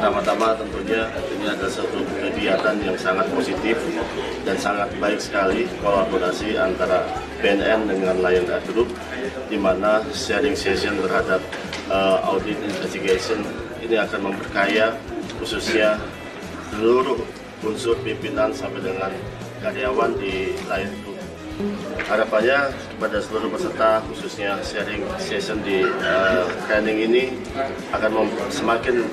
Pertama-tama tentunya ini adalah satu kegiatan yang sangat positif dan sangat baik sekali kolaborasi antara BNN dengan Lion Air Group, di mana sharing session terhadap audit investigation ini akan memperkaya khususnya seluruh unsur pimpinan sampai dengan karyawan di Lion Group. Harapannya kepada seluruh peserta, khususnya sharing session di training ini akan semakin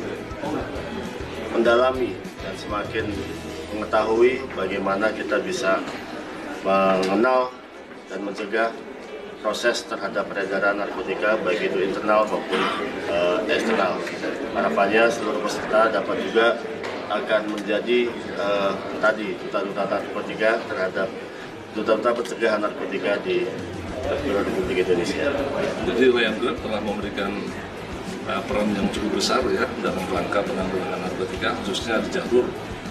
mendalami dan semakin mengetahui bagaimana kita bisa mengenal dan mencegah proses terhadap peredaran narkotika, baik itu internal maupun eksternal. Harapannya seluruh peserta dapat juga akan menjadi duta-duta narkotika terhadap duta-duta pencegahan narkotika di Republik Indonesia. Jadi Lion Group telah memberikan peran yang cukup besar ya dalam rangka penanggulangan narkotika, khususnya di jalur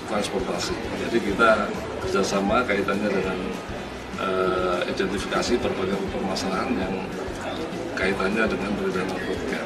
transportasi. Jadi kita kerjasama kaitannya dengan identifikasi berbagai permasalahan yang kaitannya dengan peredaran narkotika.